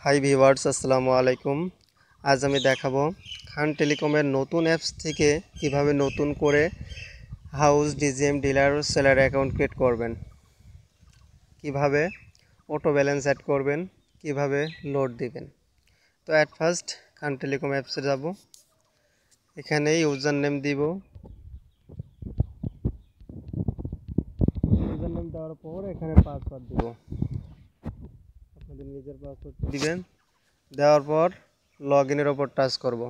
Hi viewers, আসসালামু আলাইকুম। আজ আমি দেখাবো খান টেলিকমের নতুন অ্যাপস থেকে কিভাবে নতুন করে হাউস, ডিজিএম, ডিলার ও সেলার অ্যাকাউন্ট ক্রিয়েট করবেন, কিভাবে অটো ব্যালেন্স অ্যাড করবেন, কিভাবে লোড দিবেন। তো অ্যাট ফার্স্ট খান টেলিকম অ্যাপসে যাব। এখানে ইউজার নেম দিব। ইউজার নেম দেওয়ার পর এখানে পাসওয়ার্ড দিব। আপনাদের নিজের পাসওয়ার্ড দিবেন। দেওয়ার পর লগ ইনের ওপর টাচ করব।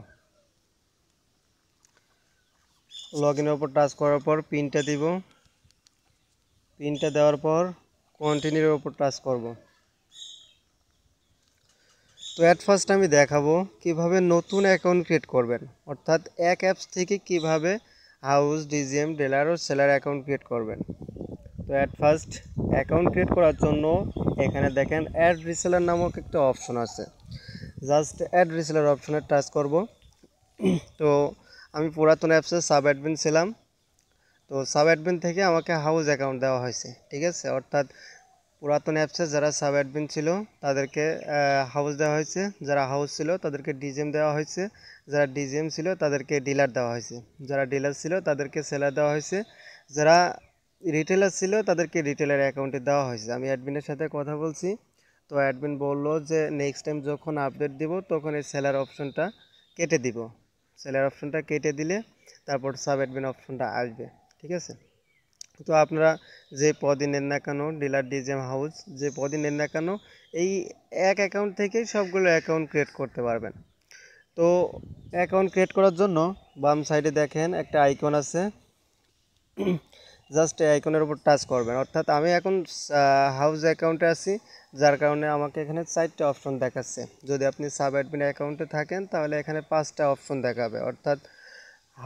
লগ ইনের ওপর টাচ করার পর পিনটা দিব। পিনটা দেওয়ার পর কন্টিনিউর ওপর টাচ করব। তো অ্যাট ফার্স্ট আমি দেখাবো কিভাবে নতুন অ্যাকাউন্ট ক্রিয়েট করবেন, অর্থাৎ এক অ্যাপস থেকে কিভাবে হাউস, ডিজিএম, ডিলার ও সেলার অ্যাকাউন্ট ক্রিয়েট করবেন। তো অ্যাট ফার্স্ট অ্যাকাউন্ট ক্রিয়েট করার জন্য এখানে দেখেন অ্যাড রিসেলার নামক একটা অপশন আছে। জাস্ট অ্যাড রিসেলার অপশনে টাচ করব। তো আমি পুরাতন অ্যাপসে সাব অ্যাডমিন ছিলাম। তো সাব অ্যাডমিন থেকে আমাকে হাউস অ্যাকাউন্ট দেওয়া হয়েছে, ঠিক আছে। অর্থাৎ পুরাতন অ্যাপসে যারা সাব অ্যাডমিন ছিল তাদেরকে হাউস দেওয়া হয়েছে, যারা হাউস ছিল তাদেরকে ডিজিএম দেওয়া হয়েছে, যারা ডিজিএম ছিল তাদেরকে ডিলার দেওয়া হয়েছে, যারা ডিলার ছিল তাদেরকে সেলার দেওয়া হয়েছে, যারা রিটেলার ছিল তাদেরকে রিটেলার অ্যাকাউন্টে দেওয়া হয়েছে। আমি অ্যাডমিনের সাথে কথা বলছি। তো অ্যাডমিন বললো যে নেক্সট টাইম যখন আপডেট দিব তখন এই সেলার অপশনটা কেটে দিব। সেলার অপশনটা কেটে দিলে তারপর সাব অ্যাডমিন অপশনটা আসবে, ঠিক আছে। তো আপনারা যে পদই নেন না কেন, ডিলার, ডিজিএম, হাউস, যে পদই নেন না কেন, এই এক অ্যাকাউন্ট থেকেই সবগুলো অ্যাকাউন্ট ক্রিয়েট করতে পারবেন। তো অ্যাকাউন্ট ক্রিয়েট করার জন্য বাম সাইডে দেখেন একটা আইকন আছে। জাস্ট এই আইকনের উপর টাচ করবেন। অর্থাৎ আমি এখন হাউস অ্যাকাউন্টে আছি, যার কারণে আমাকে এখানে 4টা অপশন দেখাচ্ছে। যদি আপনি সাব অ্যাডমিন অ্যাকাউন্টে থাকেন তাহলে এখানে 5টা অপশন দেখাবে, অর্থাৎ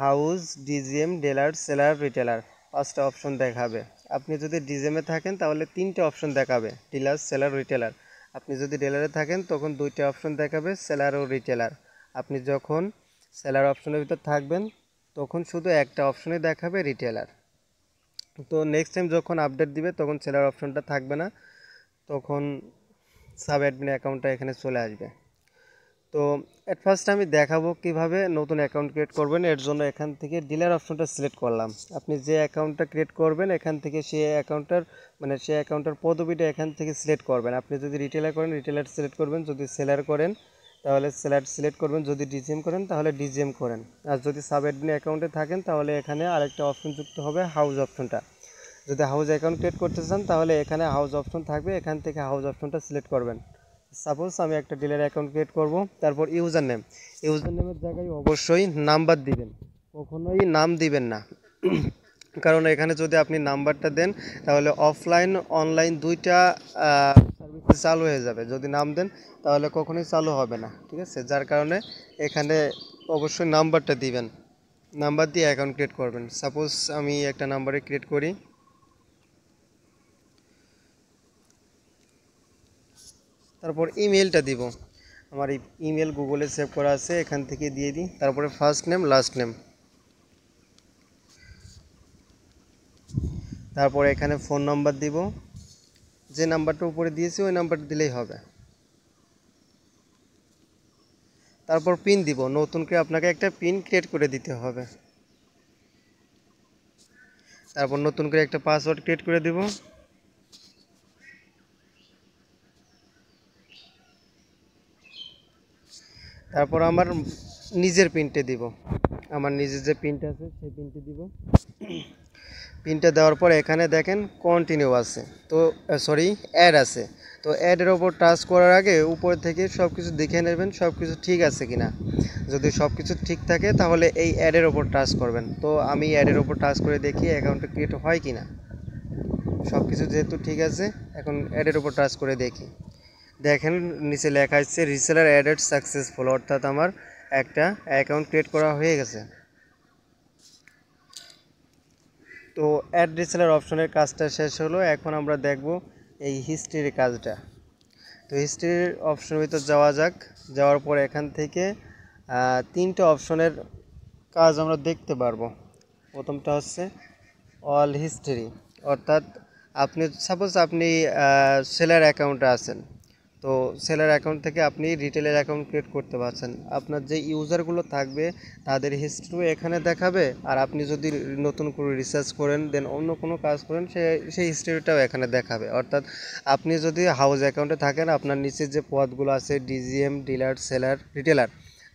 house, DGM, dealer, seller, retailer, 5টা অপশন দেখাবে। আপনি যদি ডিজিএমে থাকেন তাহলে 3টে অপশন দেখাবে, ডিলার, সেলার, রিটেলার। আপনি যদি ডিলারে থাকেন তখন 2টে অপশন দেখাবে, সেলার ও রিটেলার। আপনি যখন সেলার অপশনের ভিতর থাকবেন তখন শুধু একটা অপশনই দেখাবে, রিটেলার। তো নেক্সট টাইম যখন আপডেট দিবে তখন সেলার অপশনটা থাকবে না, তখন সাব অ্যাডমিন অ্যাকাউন্টটা এখানে চলে আসবে। তো এট ফার্স্ট আমি দেখাবো কিভাবে নতুন অ্যাকাউন্ট ক্রিয়েট করবেন। এর জন্য এখান থেকে ডিলার অপশনটা সিলেক্ট করলাম। আপনি যে অ্যাকাউন্টটা ক্রিয়েট করবেন এখান থেকে সেই অ্যাকাউন্টের পদবিটা এখান থেকে সিলেক্ট করবেন। আপনি যদি রিটেলার করেন রিটেলার সিলেক্ট করবেন, যদি সেলার করেন তাহলে সেলার সিলেক্ট করবেন, যদি ডিজিএম করেন তাহলে ডিজিএম করেন। আর যদি সাব অ্যাডমিন অ্যাকাউন্টে থাকেন তাহলে এখানে আরেকটা অপশন যুক্ত হবে, হাউস অপশনটা। যদি হাউস অ্যাকাউন্ট ক্রিয়েট করতে চান তাহলে এখানে হাউস অপশন থাকবে, এখান থেকে হাউস অপশনটা সিলেক্ট করবেন। সাপোজ আমি একটা ডিলার অ্যাকাউন্ট ক্রিয়েট করব। তারপর ইউজার নেমের জায়গায় অবশ্যই নাম্বার দিবেন, কখনোই নাম দিবেন না। কারণ এখানে যদি আপনি নাম্বারটা দেন তাহলে অফলাইন অনলাইন দুইটা সার্ভিস চালু হয়ে যাবে। যদি নাম দেন তাহলে কখনোই চালু হবে না, ঠিক আছে। যার কারণে এখানে অবশ্যই নাম্বারটা দিবেন, নাম্বার দিয়ে অ্যাকাউন্ট ক্রিয়েট করবেন। সাপোজ আমি একটা নাম্বারে ক্রিয়েট করি। তারপর ইমেলটা দিব। আমার ইমেল গুগলে সেভ করা আছে, এখান থেকে দিয়ে দিই। তারপরে ফার্স্ট নেম, লাস্ট নেম। তারপরে এখানে ফোন নাম্বার দিব, যে নাম্বারটা উপরে দিয়েছি ওই নাম্বারটা দিলেই হবে। তারপর পিন দিব, নতুন করে আপনাকে একটা পিন ক্রিয়েট করে দিতে হবে। তারপর নতুন করে একটা পাসওয়ার্ড ক্রিয়েট করে দিব। তারপর আমার নিজের পিনটা দিব, আমার নিজের যে পিনটা আছে সেই পিনটা দিব। পিনটা দেওয়ার পর এখানে দেখেন কন্টিনিউ আছে, তো সরি অ্যাড আছে। তো অ্যাডের ওপর টাচ করার আগে উপর থেকে সব কিছু দেখে নেবেন সব কিছু ঠিক আছে কিনা। যদি সব কিছু ঠিক থাকে তাহলে এই অ্যাডের ওপর টাচ করবেন। তো আমি অ্যাডের ওপর টাচ করে দেখি অ্যাকাউন্টটা ক্রিয়েট হয় কিনা। সব কিছু যেহেতু ঠিক আছে, এখন অ্যাডের ওপর টাচ করে দেখি। দেখেন নিচে লেখা আছে রিসেলার অ্যাডেড সাকসেসফুল, অর্থাৎ আমার একটা অ্যাকাউন্ট ক্রিয়েট করা হয়ে গেছে। তো অ্যাড রিসেলার অপশনের কাজটা শেষ হলো। এখন আমরা দেখব এই হিস্ট্রির কাজটা। তো হিস্ট্রির অপশনের ভিতর যাওয়া যাক। যাওয়ার পর এখান থেকে 3টে অপশনের কাজ আমরা দেখতে পারবো। প্রথমটা হচ্ছে অল হিস্ট্রি, অর্থাৎ আপনি সাপোজ আপনি সেলার অ্যাকাউন্টে আছেন। তো সেলার অ্যাকাউন্ট থেকে আপনি রিটেলের অ্যাকাউন্ট ক্রিয়েট করতে পারছেন। আপনার যে ইউজারগুলো থাকবে তাদের হিস্ট্রিও এখানে দেখাবে, আর আপনি যদি নতুন করে রিসার্চ করেন দেন অন্য কোনো কাজ করেন সেই হিস্ট্রিটাও এখানে দেখাবে। অর্থাৎ আপনি যদি হাউস অ্যাকাউন্টে থাকেন, আপনার নিচে যে পদগুলো আছে ডিজিএম, ডিলার, সেলার, রিটেলার,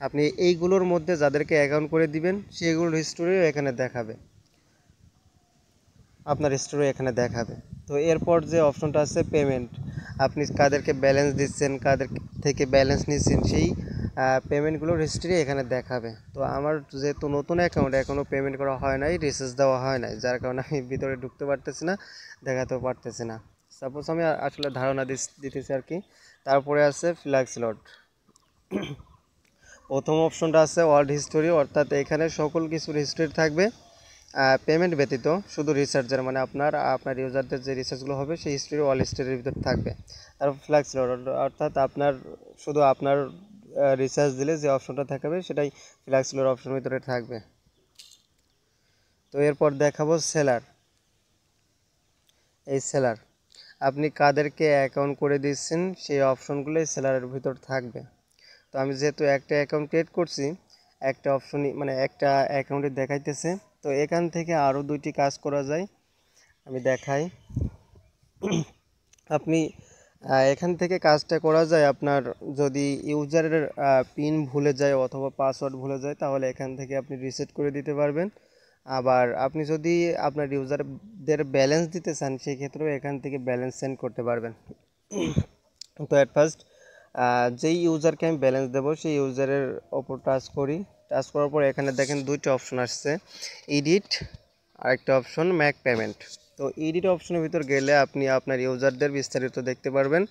আপনি এইগুলোর মধ্যে যাদেরকে অ্যাকাউন্ট করে দিবেন সেগুলোর হিস্টোরিও এখানে দেখাবে, আপনার হিস্টোরি এখানে দেখাবে। তো এরপর যে অপশনটা আছে পেমেন্ট, আপনি কাদেরকে ব্যালেন্স দিচ্ছেন, কাদের থেকে ব্যালেন্স নিচ্ছেন, সেই পেমেন্টগুলোর হিস্ট্রি এখানে দেখাবে। তো আমার যেহেতু নতুন অ্যাকাউন্ট, এখনও পেমেন্ট করা হয় নাই, রিচার্জ দেওয়া হয় নাই, যার কারণে আমি ভিতরে ঢুকতে পারতেছি না, দেখাতেও পারতেছি না। সাপোজ আমি আসলে ধারণা দিতেছি আর কি। তারপরে আছে ফ্ল্যাক্স লট। প্রথম অপশনটা আছে ওয়ার্ল্ড হিস্টোরি, অর্থাৎ এখানে সকল কিছুর হিস্টোরি থাকবে পেমেন্ট ব্যতীত, শুধু রিসার্চের মানে আপনার ইউজারদের যে রিসার্চগুলো হবে সেই হিস্ট্রি ওয়াল হিস্ট্রির ভিতর থাকবে। তারপর ফ্ল্যাক্স লট, অর্থাৎ শুধু আপনার রিসার্চ দিলে যে অপশনটা থাকবে সেটাই ফ্ল্যাক্স লট অপশনের ভিতরে থাকবে। তো এরপর দেখাবো সেলার। এই সেলার আপনি কাদেরকে অ্যাকাউন্ট করে দিচ্ছেন সেই অপশনগুলোই সেলারের ভিতর থাকবে। তো আমি যেহেতু একটা অ্যাকাউন্ট ক্রিয়েট করছি, একটা অপশনই মানে একটা অ্যাকাউন্টে দেখাইতেছে, তো এখান থেকে আরও দুইটি কাজ করা যায়, আমি দেখাই। আপনি এখান থেকে কাজটা করা যায়, আপনার যদি ইউজারের পিন ভুলে যায় অথবা পাসওয়ার্ড ভুলে যায় তাহলে এখান থেকে আপনি রিসেট করে দিতে পারবেন। আবার আপনি যদি আপনার ইউজারদের ব্যালেন্স দিতে চান সেই ক্ষেত্রেও এখান থেকে ব্যালেন্স সেন্ড করতে পারবেন। তো অ্যাট ফার্স্ট যেই ইউজারকে আমি ব্যালেন্স দেবো সেই ইউজারের ওপর টাচ করি। টাচ করার পর এখানে দেখেন দুইটা অপশন আসছে, এডিট আর একটা অপশন ম্যাক পেমেন্ট। তো এডিট অপশনের ভিতর গেলে আপনি আপনার ইউজারদের বিস্তারিত দেখতে পারবেন।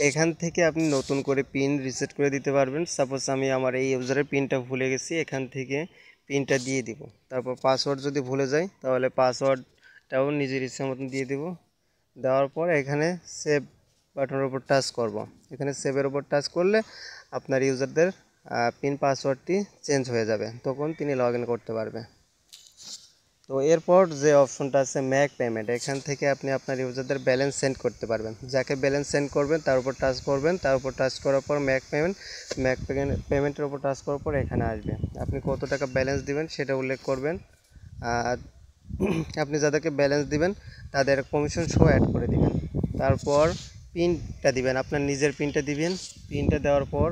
এখান থেকে আপনি নতুন করে পিন রিসেট করে দিতে পারবেন। সাপোজ আমি আমার এই ইউজারের পিনটা ভুলে গেছি, এখান থেকে পিনটা দিয়ে দিব। তারপর পাসওয়ার্ড যদি ভুলে যাই তাহলে পাসওয়ার্ডটাও নিজের ইচ্ছা মতন দিয়ে দিব। দেওয়ার পর এখানে সেভ বাটনের উপর টাচ করব। এখানে সেভের উপর টাচ করলে আপনার ইউজারদের পিন পাসওয়ার্ডটি চেঞ্জ হয়ে যাবে, তখন তিনি লগ ইন করতে পারবে। তো এরপর যে অপশনটা আছে ম্যাক পেমেন্ট, এখান থেকে আপনি আপনার ইউজারদের ব্যালেন্স সেন্ড করতে পারবেন। যাকে ব্যালেন্স সেন্ড করবেন তার উপর টাচ করবেন, তার উপর টাচ করার পর ম্যাক পেমেন্টের উপর টাচ করার পর এখানে আসবে, আপনি কত টাকা ব্যালেন্স দিবেন সেটা উল্লেখ করবেন। আর আপনি যাদেরকে ব্যালেন্স দিবেন তাদের কমিশন শো অ্যাড করে দিবেন। তারপর পিনটা দিবেন, আপনার নিজের পিনটা দিবেন। পিনটা দেওয়ার পর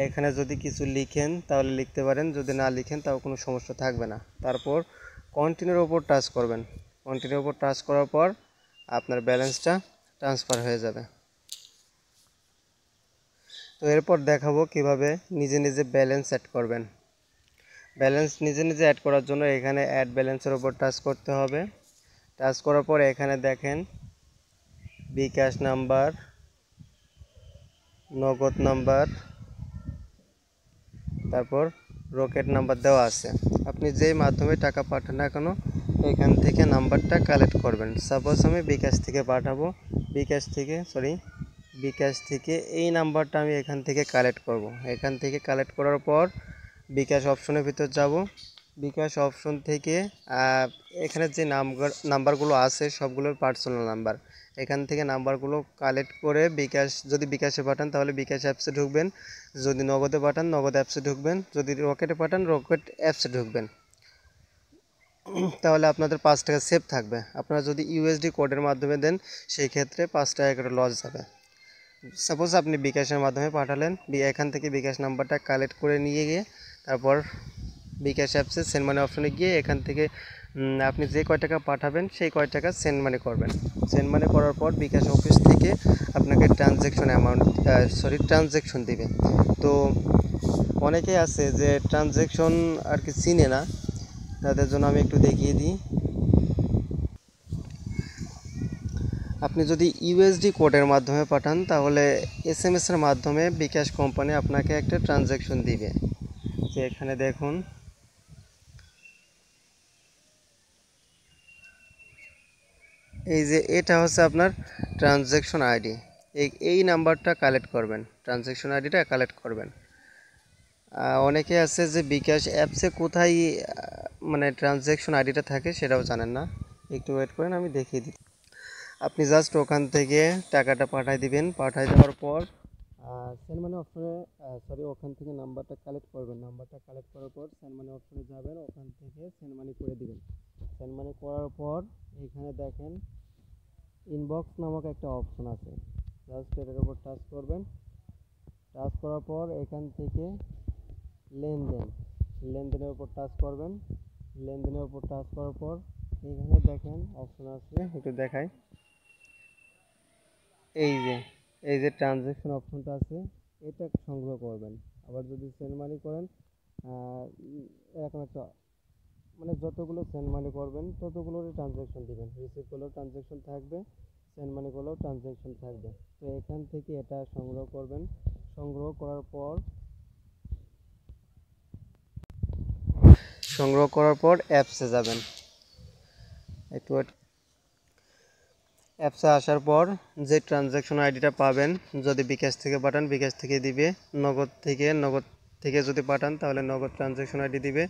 এখানে যদি কিছু লিখেন তাহলে লিখতে পারেন, যদি না লিখেন তাও কোনো সমস্যা থাকবে না। তারপর কন্টিনিউর ওপর টাচ করবেন। কন্টিনিউর ওপর টাচ করার পর আপনার ব্যালেন্সটা ট্রান্সফার হয়ে যাবে। তো এরপর দেখাবো কিভাবে নিজে নিজে ব্যালেন্স অ্যাড করবেন। ব্যালেন্স নিজে নিজে অ্যাড করার জন্য এখানে অ্যাড ব্যালেন্সের ওপর টাচ করতে হবে। টাচ করার পর এখানে দেখেন বিকাশ নাম্বার, নগদ নাম্বার, তারপর রকেট নাম্বার দেওয়া আছে। আপনি যেই মাধ্যমে টাকা পাঠান না কেন এখান থেকে নাম্বারটা কালেক্ট করবেন। সাপোজ আমি বিকাশ থেকে পাঠাবো, বিকাশ থেকে এই নাম্বারটা আমি এখান থেকে কালেক্ট করব। এখান থেকে কালেক্ট করার পর বিকাশ অপশনের ভিতর যাব। বিকাশ অপশন থেকে এখানে যে নাম্বারগুলো আছে সবগুলোর পার্সোনাল নাম্বার, এখান থেকে নাম্বারগুলো কালেক্ট করে যদি বিকাশে পাঠান তাহলে বিকাশ অ্যাপসে ঢুকবেন, যদি নগদে পাঠান নগদ অ্যাপসে ঢুকবেন, যদি রকেটে পাঠান রকেট অ্যাপসে ঢুকবেন। তাহলে আপনাদের 5 টাকা সেভ থাকবে। আপনারা যদি ইউএসডি কোডের মাধ্যমে দেন সেই ক্ষেত্রে 5 টাকা করে লস যাবে। সাপোজ আপনি বিকাশের মাধ্যমে পাঠালেন, এখান থেকে বিকাশ নাম্বারটা কালেক্ট করে নিয়ে গিয়ে তারপর বিকাশ অ্যাপসে সেন্ড মানি অপশনে গিয়ে এখান থেকে আপনি যে কয় টাকা পাঠাবেন সেই কয় টাকা সেন্ড মানি করবেন। সেন্ড মানি করার পর বিকাশ অফিস থেকে আপনাকে ট্রানজ্যাকশন দিবে। তো অনেকেই আছে যে ট্রানজ্যাকশন আর কি চিনে না, তাদের জন্য আমি একটু দেখিয়ে দিই। আপনি যদি ইউএসডি কোডের মাধ্যমে পাঠান তাহলে এসএমএস এর মাধ্যমে বিকাশ কোম্পানি আপনাকে একটা ট্রানজ্যাকশন দিবে। যে এখানে দেখুন এই যে এটা হচ্ছে আপনার ট্রানজ্যাকশন আইডি, এই নাম্বারটা কালেক্ট করবেন, ট্রানজ্যাকশন আইডিটা কালেক্ট করবেন। অনেকে আছে যে বিকাশ অ্যাপসে কোথায় মানে ট্রানজ্যাকশন আইডিটা থাকে সেটাও জানেন না, একটু ওয়েট করেন আমি দেখিয়ে দিই। আপনি জাস্ট ওখান থেকে টাকাটা পাঠাই দিবেন। পাঠাই দেওয়ার পর সেন্ড মানি অপশনে ওখান থেকে নাম্বারটা কালেক্ট করবেন। নাম্বারটা কালেক্ট করার পর সেন্ড মানি অপশনে যাবেন, ওখান থেকে সেন্ড মানি করে দিবেন। সেন্ড মানি করার পর এখানে দেখেন ইনবক্স নামক একটা অপশন আছে, জাস্ট এটার উপর টাচ করবেন। টাচ করার পর এখান থেকে লেনদেন, লেনদেনের উপর টাচ করবেন। লেনদেনের উপর টাচ করার পর এখানে দেখেন অপশন আছে, একটু দেখাই। এই যে ট্রানজ্যাকশন অপশনটা আছে, এটা সংগ্রহ করবেন। আবার যদি সেন্ড মানি করেন এরকম একটা মানে যতগুলো সেন্ড মানি করবেন ততগুলোরই ট্রানজ্যাকশন দিবেন। রিসিভ করলেও ট্রানজ্যাকশন থাকবে, সেন্ড মানি করলেও ট্রানজ্যাকশন থাকবে। তো এখান থেকে এটা সংগ্রহ করবেন। সংগ্রহ করার পর অ্যাপসে যাবেন। একটু অ্যাপসে আসার পর যে ট্রানজ্যাকশন আইডিটা পাবেন, যদি বিকাশ থেকে পাঠান বিকাশ থেকে দিবে, নগদ থেকে যদি পাঠান তাহলে নগদ ট্রানজ্যাকশন আইডি দিবে,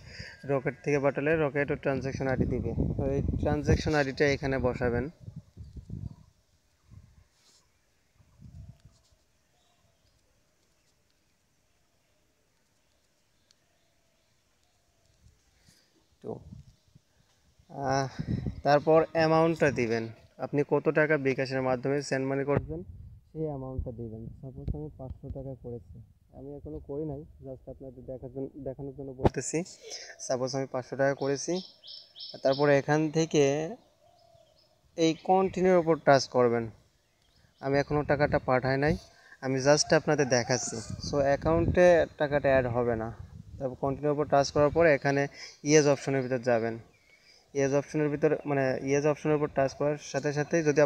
রকেট থেকে পাঠালে রকেট ও ট্রানজ্যাকশন আইডি দিবে। তো এই ট্রানজ্যাকশন আইডিটা এখানে বসাবেন। তো তারপর অ্যামাউন্টটা দিবেন, আপনি কত টাকা বিকাশের মাধ্যমে সেন্ড মানি করবেন সেই অ্যামাউন্টটা দিবেন। সাপোজ আমি 500 টাকা করেছি, আমি এখনও করি নাই, জাস্ট আপনাদের দেখানোর জন্য বলতেছি। সাপোজ আমি 500 টাকা করেছি। তারপরে এখান থেকে এই কন্টিনিউর উপর টাচ করবেন। আমি এখনও টাকাটা পাঠাই নাই, আমি জাস্ট আপনাদের দেখাচ্ছি। সো অ্যাকাউন্টে টাকাটা অ্যাড হবে না। তারপর কন্টিনিউর উপর টাচ করার পরে এখানে ইয়েস অপশনের ভিতর যাবেন। ইয়েস অপশনের ভিতর মানে ইয়েস অপশনের উপর টাচ করার সাথে সাথেই যদি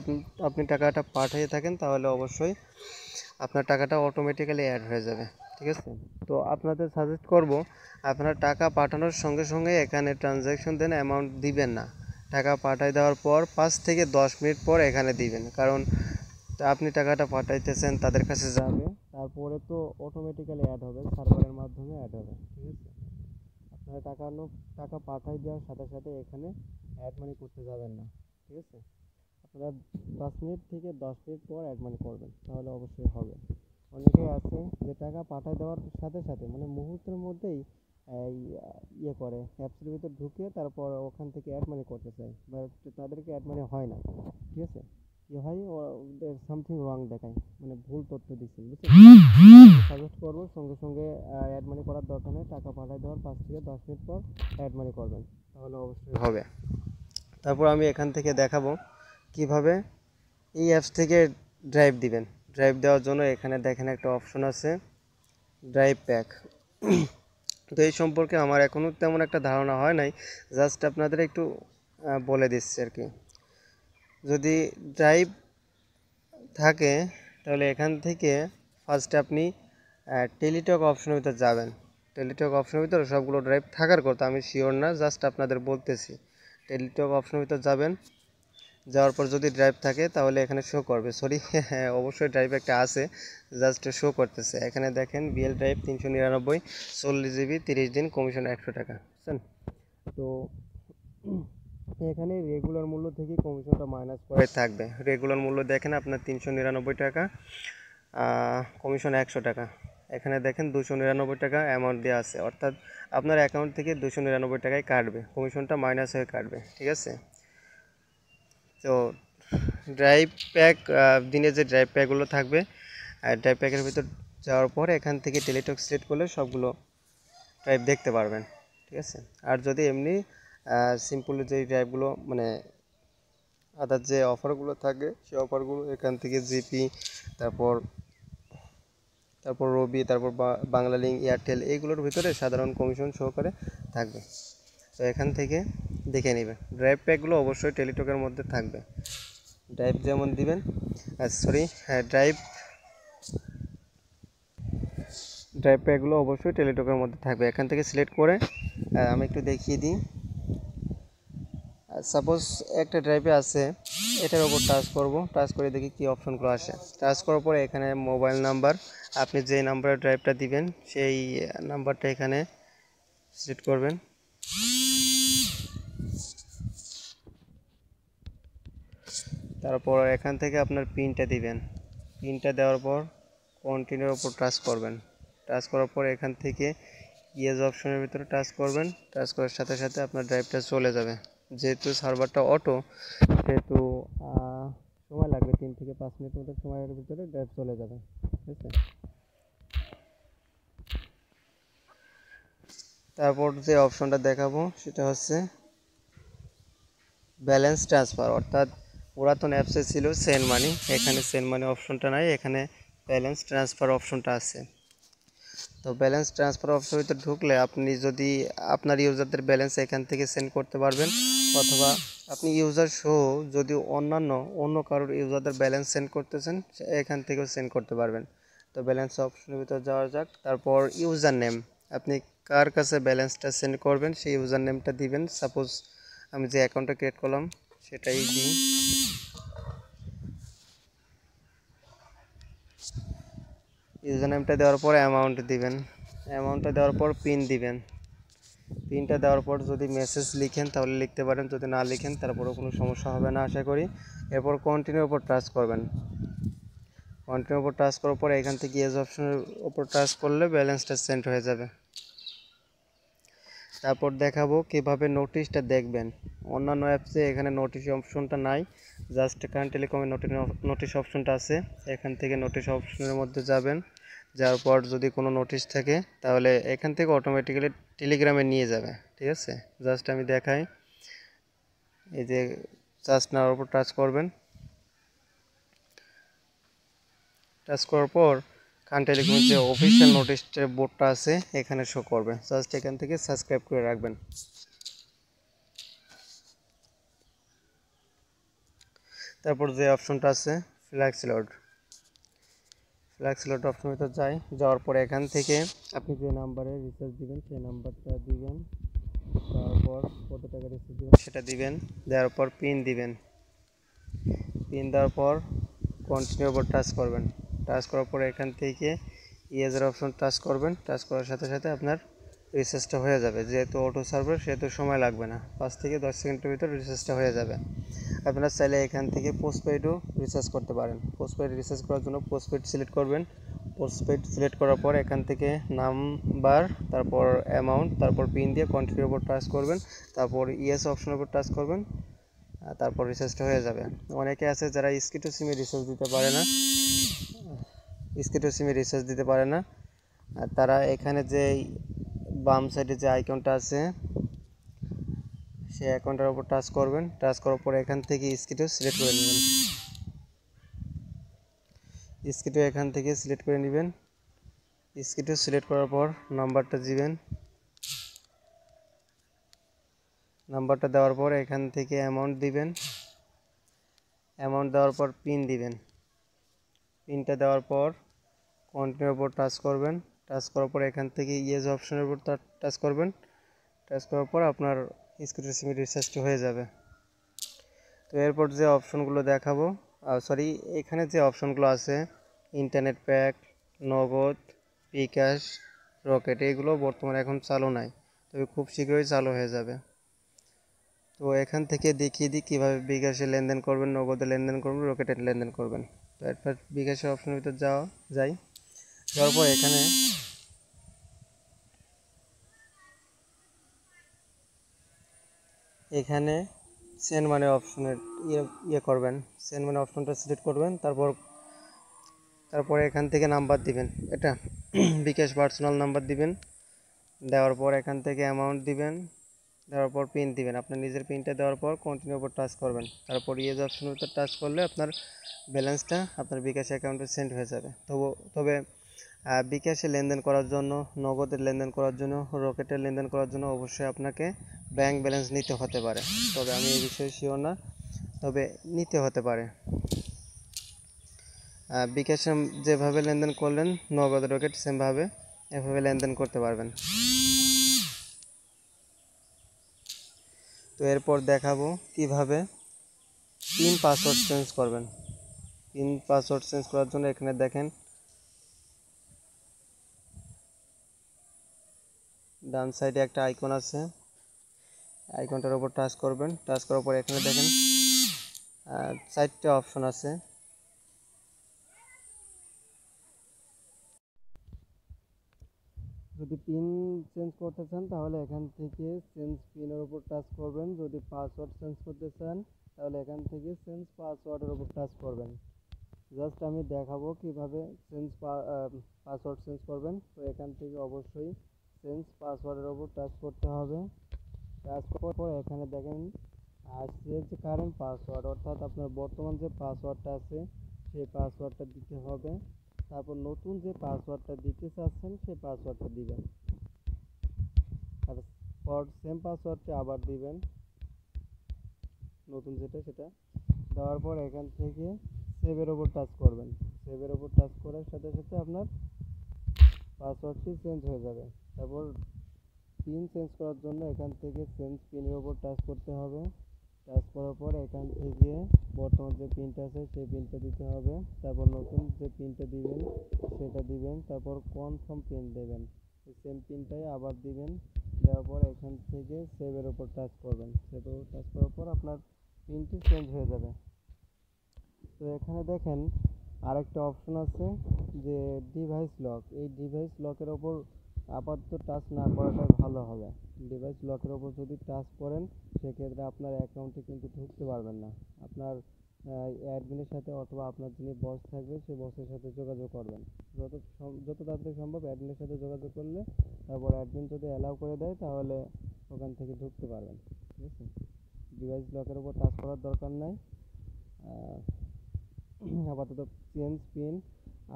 আপনি টাকাটা পাঠিয়ে থাকেন তাহলে অবশ্যই আপনার টাকাটা অটোমেটিক্যালি অ্যাড হয়ে যাবে। ঠিক আছে? তো আপনাদের সাজেস্ট করব আপনারা টাকা পাঠানোর সঙ্গে সঙ্গে এখানে ট্রানজ্যাকশন দেন অ্যামাউন্ট দিবেন না। টাকা পাঠিয়ে দেওয়ার পর 5 থেকে 10 মিনিট পর এখানে দিবেন, কারণ আপনি টাকাটা পাঠাইতেছেন তাদের কাছে যাবে, তারপরে তো অটোমেটিক্যালি অ্যাড হবে, সার্ভারের মাধ্যমে অ্যাড হবে। ঠিক আছে? আপনারা টাকা পাঠাই দেওয়ার সাথে সাথে এখানে অ্যাড মানি করতে যাবেন না। ঠিক আছে? আপনারা 5 মিনিট থেকে 10 মিনিট পর অ্যাড মানি করবেন, তাহলে অবশ্যই হবে। অনেকেই আছে যে টাকা পাঠাই দেওয়ার সাথে সাথে মানে মুহূর্তের মধ্যেই এই ইয়ে করে অ্যাপসের ভিতর ঢুকে তারপর ওখান থেকে অ্যাড মানি করতে চায়, বাট তাদেরকে অ্যাড মানি হয় না। ঠিক আছে? কি হয়, ওদের সামথিং রং দেখায়, মানে ভুল তথ্য দিচ্ছেন, বুঝছেন? সাজেস্ট করবো সঙ্গে সঙ্গে অ্যাড মানি করার দরকার নেই, টাকা পাঠাই দেওয়ার 5 থেকে 10 মিনিট পর অ্যাড মানি করবেন, তাহলে অবশ্যই হবে। তারপর আমি এখান থেকে দেখাবো কিভাবে এই অ্যাপস থেকে ড্রাইভ দিবেন। ড্রাইভ দেওয়ার জন্য এখানে দেখেন একটা অপশন আছে ড্রাইভ প্যাক। তো এই সম্পর্কে আমার এখনও তেমন একটা ধারণা হয় নাই, জাস্ট আপনাদের একটু বলে দিচ্ছি আর কি। যদি ড্রাইভ থাকে তাহলে এখান থেকে ফার্স্টে আপনি টেলিটক অপশনের ভিতর যাবেন। টেলিটক অপশনের ভিতরে সবগুলো ড্রাইভ থাকার কথা, আমি শিওর না, জাস্ট আপনাদের বলতেছি। টেলিটক অপশনের ভিতর যাবেন, যাওয়ার পর যদি ড্রাইভ থাকে তাহলে এখানে শো করবে, সরি হ্যাঁ অবশ্যই ড্রাইভ একটা আছে, জাস্ট শো করতেছে। এখানে দেখেন বিএল ড্রাইভ 399, 40 জিবি, 30 দিন, কমিশন 100 টাকা, বুঝছেন? তো এখানে রেগুলার মূল্য থেকে কমিশনটা মাইনাস করে থাকবে। রেগুলার মূল্য দেখেন আপনার 399 টাকা, কমিশন 100 টাকা। এখানে দেখেন 299 টাকা অ্যামাউন্ট দেওয়া আছে, অর্থাৎ আপনার অ্যাকাউন্ট থেকে 299 টাকায় কাটবে, কমিশনটা মাইনাস হয়ে কাটবে। ঠিক আছে? তো ড্রাইভ প্যাক দিনে যে ড্রাইভ প্যাকগুলো থাকবে, ড্রাইভ প্যাকের ভিতর যাওয়ার পরে এখান থেকে টেলিটক সিলেক্ট করলে সবগুলো ড্রাইভ দেখতে পারবেন। ঠিক আছে? আর যদি এমনি সিম্পল যে ড্রাইভগুলো মানে আদার যে অফারগুলো থাকে সেই অফারগুলো এখান থেকে জিপি, তারপর রবি, তারপর বাংলালিংক, এয়ারটেল, এইগুলোর ভিতরে সাধারণ কমিশন সহকারে থাকবে। তো এখান থেকে দেখে নেবেন। ড্রাইভ প্যাকগুলো অবশ্যই টেলিটকের মধ্যে থাকবে। ড্রাইভ যেমন দিবেন ড্রাইভ প্যাকগুলো অবশ্যই টেলিটকের মধ্যে থাকবে। এখান থেকে সিলেক্ট করে আমি একটু দেখিয়ে দিই। সাপোজ একটা ড্রাইভে আছে, এটার উপর টাচ করব, টাচ করে দেখি কী অপশনগুলো আসে। টাচ করার পরে এখানে মোবাইল নাম্বার, আপনি যে নাম্বারে ড্রাইভটা দিবেন সেই নাম্বারটা এখানে সিলেক্ট করবেন। তারপর এখান থেকে আপনার পিনটা দিবেন। পিনটা দেওয়ার পর কন্টিনিউর উপর টাচ করবেন। টাচ করার পর এখান থেকে ইয়েস অপশনের ভিতরে টাচ করবেন। টাচ করার সাথে সাথে আপনার ড্রাইভটা চলে যাবে। যেহেতু সার্ভারটা অটো, সেহেতু সময় লাগবে 3 থেকে 5 মিনিট মতো সময়ের ভিতরে ড্রাইভ চলে যাবে। ঠিক আছে, তারপর যে অপশনটা দেখাবো সেটা হচ্ছে ব্যালেন্স ট্রান্সফার, অর্থাৎ পুরাতন অ্যাপসে ছিল সেন্ড মানি, এখানে সেন্ড মানি অপশনটা নাই, এখানে ব্যালেন্স ট্রান্সফার অপশনটা আছে। তো ব্যালেন্স ট্রান্সফার অপশনের ভিতরে ঢুকলে আপনি যদি আপনার ইউজারদের ব্যালেন্স এখান থেকে সেন্ড করতে পারবেন, অথবা আপনি ইউজার সহ যদি অন্য কারোর ইউজারদের ব্যালেন্স সেন্ড করতেছেন এখান থেকেও সেন্ড করতে পারবেন। তো ব্যালেন্স অপশনের ভিতরে যাওয়া যাক। তারপর ইউজার নেম, আপনি কার কাছে ব্যালেন্সটা সেন্ড করবেন সেই ইউজার নেমটা দিবেন। সাপোজ আমি যে অ্যাকাউন্টটা ক্রিয়েট করলাম সেটাই দিই। ইউজার নেমটা দেওয়ার পর অ্যামাউন্ট দিবেন, অ্যামাউন্টটা দেওয়ার পর পিন দিবেন। পিনটা দেওয়ার পর যদি মেসেজ লিখেন তাহলে লিখতে পারেন, যদি না লিখেন তারপরেও কোনো সমস্যা হবে না আশা করি। এরপর কন্টিনিউর উপর টাচ করবেন। কন্টিনিউর উপর টাচ করার পর এখান থেকে ইয়েস অপশনের উপর টাচ করলে ব্যালেন্সটা সেন্ড হয়ে যাবে। তারপর দেখাবো কিভাবে নোটিশটা দেখবেন। অন্যান্য অ্যাপসে এখানে নোটিশ অপশনটা নাই, জাস্ট কারেন্ট টেলিকমে নোটিশ অপশনটা আছে। এখান থেকে নোটিশ অপশনের মধ্যে যাবেন, যাওয়ার পর যদি কোনো নোটিশ থাকে তাহলে এখান থেকে অটোমেটিক্যালি টেলিগ্রামে নিয়ে যাবে। ঠিক আছে, জাস্ট আমি দেখাই। এই যে সার্চ নাওয়ার উপর টাচ করবেন। টাচ করার পর কারেন্ট টেলিকমের যে অফিসিয়াল নোটিশের বোর্ডটা আছে এখানে শো করবে, জাস্ট এখান থেকে সাবস্ক্রাইব করে রাখবেন। তারপর যে অপশনটা আছে ফ্ল্যাক্স লোড অপশনের ভিতর যাওয়ার পরে এখান থেকে আপনি যে নাম্বারে রিচার্জ দিবেন সেই নাম্বারটা দিবেন, তারপর কত টাকা রিচার্জ দিবেন সেটা দিবেন, দেওয়ার পর পিন দিবেন। পিন দেওয়ার পর কন্টিনিউর উপর টাচ করবেন। টাচ করার পর এখান থেকে ইয়েজের অপশন টাচ করবেন। টাচ করার সাথে সাথে আপনার রিচার্জটা হয়ে যাবে। যেহেতু অটো সার্ভার সেহেতু সময় লাগবে না, 5 থেকে 10 সেকেন্ডের ভিতর রিচার্জটা হয়ে যাবে। আপনারা চাইলে এখান থেকে পোস্টপেডও রিচার্জ করতে পারেন। পোস্টপেড রিচার্জ করার জন্য পোস্টপেড সিলেক্ট করবেন। পোস্টপেড সিলেক্ট করার পর এখান থেকে নাম্বার, তারপর অ্যামাউন্ট, তারপর পিন দিয়ে কন্টিনিউর উপর টাচ করবেন, তারপর ইয়েস অপশনের উপর টাচ করবেন, তারপর রিচার্জটা হয়ে যাবে। অনেকে আছে যারা স্কিটো সিমে রিচার্জ দিতে পারে না, তারা এখানে যে বাম সাইডে যে আইকনটা আছে সেই আইকনটার উপর টাচ করবেন। টাচ করার পর এখান থেকে স্কিটো সিলেক্ট করে নেবেন। স্কিটো এখান থেকে সিলেক্ট করে নেবেন। স্কিটো সিলেক্ট করার পর নাম্বারটা দিবেন। নাম্বারটা দেওয়ার পর এখান থেকে অ্যামাউন্ট দিবেন। অ্যামাউন্ট দেওয়ার পর পিন দিবেন। পিনটা দেওয়ার পর কন্টিনিউর উপর টাচ করবেন। টাচ করার পর এখান থেকে ইয়েস অপশনের উপর টাচ করবেন। টাচ করার পর আপনার স্কিটো সিমের রিচার্জটা হয়ে যাবে। তো এরপর যে অপশনগুলো দেখাবো, এখানে যে অপশনগুলো আছে ইন্টারনেট প্যাক, নগদ, বিকাশ, রকেট, এগুলো বর্তমানে এখন চালু নাই, তবে খুব শীঘ্রই চালু হয়ে যাবে। তো এখান থেকে দেখিয়ে দিই কীভাবে বিকাশে লেনদেন করবেন, নগদে লেনদেন করবেন, রকেটে লেনদেন করবেন। তো এরপর বিকাশের অপশনের ভিতর যাওয়ার পর এখানে সেন্ড মানি অপশনের করবেন। সেন্ড মানি অপশনটা সিলেক্ট করবেন। তারপরে এখান থেকে নাম্বার দিবেন, এটা বিকাশ পার্সোনাল নাম্বার দিবেন। দেওয়ার পর এখান থেকে অ্যামাউন্ট দিবেন, দেওয়ার পর পিন দিবেন। আপনার নিজের পিনটা দেওয়ার পর কন্টিনিউ উপর টাচ করবেন। তারপর ইয়েস অপশনের উপর টাচ করলে আপনার ব্যালেন্সটা আপনার বিকাশ অ্যাকাউন্টে সেন্ড হয়ে যাবে। তবে বিকাশে লেনদেন করার জন্য, নগদের লেনদেন করার জন্য, রকেটের লেনদেন করার জন্য অবশ্যই আপনাকে ব্যাংক ব্যালেন্স নিতে হতে পারে। তবে আমি এই বিষয়ে শিওর না, তবে নিতে হতে পারে। বিকাশে যেভাবে লেনদেন করলেন নগদ, রকেট সেমভাবে এভাবে লেনদেন করতে পারবেন। তো এরপর দেখাবো কিভাবে পিন পাসওয়ার্ড চেঞ্জ করবেন। পিন পাসওয়ার্ড চেঞ্জ করার জন্য এখানে দেখেন ডান সাইডে একটা আইকন আছে, আইকনটার উপর টাচ করবেন। টাচ করার পর এখানে দেখেন 4টে অপশন আছে। যদি পিন চেঞ্জ করতে চান তাহলে এখান থেকে চেঞ্জ পিনের উপর টাচ করবেন। যদি পাসওয়ার্ড চেঞ্জ করতে চান তাহলে এখান থেকে চেঞ্জ পাসওয়ার্ডের উপর টাচ করবেন। জাস্ট আমি দেখাবো কিভাবে পাসওয়ার্ড চেঞ্জ করবেন। তো এখান থেকে অবশ্যই চেঞ্জ পাসওয়ার্ডের উপর টাচ করতে হবে। টাচ করার পর এখানে দেখেন আসছে যে কারেন্ট পাসওয়ার্ড, অর্থাৎ আপনার বর্তমান যে পাসওয়ার্ডটা আছে সেই পাসওয়ার্ডটা দিতে হবে। তারপর নতুন যে পাসওয়ার্ডটা দিতে চাচ্ছেন সেই পাসওয়ার্ডটা দিবেন। তারপর সেম পাসওয়ার্ডটা আবার দিবেন, নতুন যেটা সেটা দেওয়ার পর এখান থেকে সেভের ওপর টাচ করবেন। সেভের ওপর টাচ করার সাথে সাথে আপনার পাসওয়ার্ডটি চেঞ্জ হয়ে যাবে। তারপর পিন চেঞ্জ করার জন্য এখান থেকে চেঞ্জ পিনের ওপর টাচ করতে হবে। টাচ করার পর এখান থেকে বর্তমান যে পিনটা আছে সেই পিনটা দিতে হবে। তারপর নতুন যে পিনটা দিবেন সেটা দিবেন। তারপর কনফার্ম পিন দেবেন, সেম পিনটাই আবার দিবেন। দেওয়ার পর এখান থেকে সেভের ওপর টাচ করবেন। সেভের ওপর টাচ করার পর আপনার পিনটি চেঞ্জ হয়ে যাবে। তো এখানে দেখেন আরেকটা অপশন আছে যে ডিভাইস লক। এই ডিভাইস লকের ওপর আপাতত টাচ না করাটাই ভালো হবে। ডিভাইস লকের ওপর যদি টাচ করেন সেক্ষেত্রে আপনার অ্যাকাউন্টে কিন্তু ঢুকতে পারবেন না। আপনার অ্যাডমিনের সাথে অথবা আপনার যিনি বস থাকবে সেই বসের সাথে যোগাযোগ করবেন। যত তাড়াতাড়ি সম্ভব অ্যাডমিনের সাথে যোগাযোগ করলে তারপর অ্যাডমিন যদি অ্যালাউ করে দেয় তাহলে ওখান থেকে ঢুকতে পারবেন। ঠিক আছে, ডিভাইস লকের ওপর টাচ করার দরকার নাই। আপাতত চেঞ্জ পিন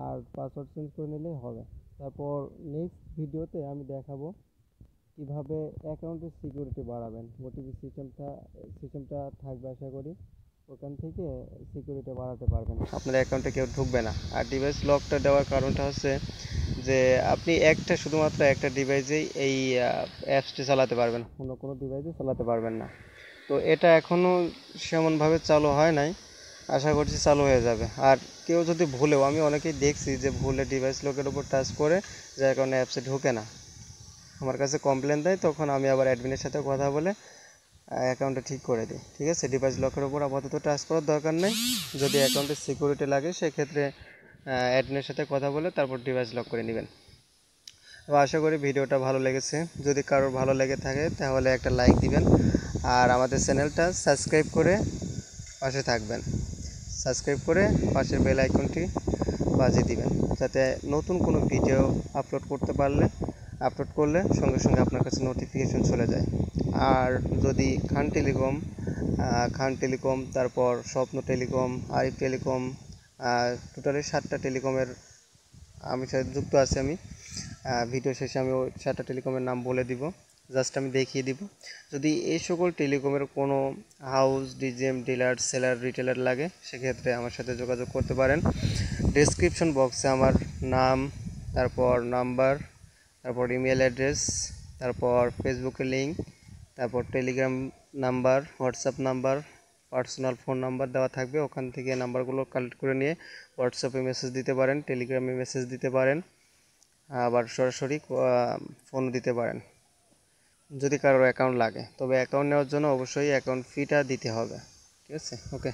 আর পাসওয়ার্ড চেঞ্জ করে নিলেই হবে। তারপর নেক্সট ভিডিওতে আমি দেখাবো কিভাবে অ্যাকাউন্টের সিকিউরিটি বাড়াবেন। ওটিপি সিস্টেমটা থাকবে আশা করি, ওখান থেকে সিকিউরিটি বাড়াতে পারবেন, আপনার অ্যাকাউন্টে কেউ ঢুকবে না। আর ডিভাইস লকটা দেওয়ার কারণটা হচ্ছে যে আপনি শুধুমাত্র একটা ডিভাইসেই এই অ্যাপসটি চালাতে পারবেন, অন্য কোনো ডিভাইসে চালাতে পারবেন না। তো এটা এখনও সেমনভাবে চালু হয় নাই, আশা করছি চালু হয়ে যাবে। আর কেউ যদি ভুলেও, আমি অনেকেই দেখছি যে ভুলে ডিভাইস লকের উপর টাচ করে যার কারণে অ্যাপসে ঢোকে না, আমার কাছে কমপ্লেন দেয়, তখন আমি আবার অ্যাডমিনের সাথে কথা বলে অ্যাকাউন্টটা ঠিক করে দিই। ঠিক আছে, ডিভাইস লকের উপর আপাতত টাচ করার দরকার নেই। যদি অ্যাকাউন্টের সিকিউরিটি লাগে সেক্ষেত্রে অ্যাডমিনের সাথে কথা বলে তারপর ডিভাইস লক করে নেবেন। তো আশা করি ভিডিওটা ভালো লেগেছে। যদি কারোর ভালো লেগে থাকে তাহলে একটা লাইক দিবেন আর আমাদের চ্যানেলটা সাবস্ক্রাইব করে পাশে থাকবেন। সাবস্ক্রাইব করে পাশের বেল আইকনটি বাজিয়ে দিবেন, যাতে নতুন কোনো ভিডিও আপলোড করলে সঙ্গে সঙ্গে আপনার কাছে নোটিফিকেশন চলে যায়। আর যদি খান টেলিকম তারপর স্বপ্ন টেলিকম, আরিফ টেলিকম, টোটালি 7টা টেলিকমের আমি সাথে যুক্ত আছি। আমি ভিডিও শেষে আমি ওই 7টা টেলিকমের নাম বলে দিব, জাস্ট আমি দেখিয়ে দিব। যদি এই সকল টেলিকমের কোনো house, DGM, dealer, seller, retailer লাগে সেক্ষেত্রে আমার সাথে যোগাযোগ করতে পারেন। ডেসক্রিপশন বক্সে আমার নাম, তারপর নাম্বার, তারপর ইমেল অ্যাড্রেস, তারপর ফেসবুকের লিঙ্ক, তারপর Telegram number, WhatsApp number, personal phone number দেওয়া থাকবে। ওখান থেকে নাম্বারগুলো কালেক্ট করে নিয়ে হোয়াটসঅ্যাপে মেসেজ দিতে পারেন, টেলিগ্রামে মেসেজ দিতে পারেন, আবার সরাসরি ফোন দিতে পারেন যদি কারোর অ্যাকাউন্ট লাগে। তবে অ্যাকাউন্ট নেওয়ার জন্য অবশ্যই অ্যাকাউন্ট ফিটা দিতে হবে। ঠিক আছে, ওকে।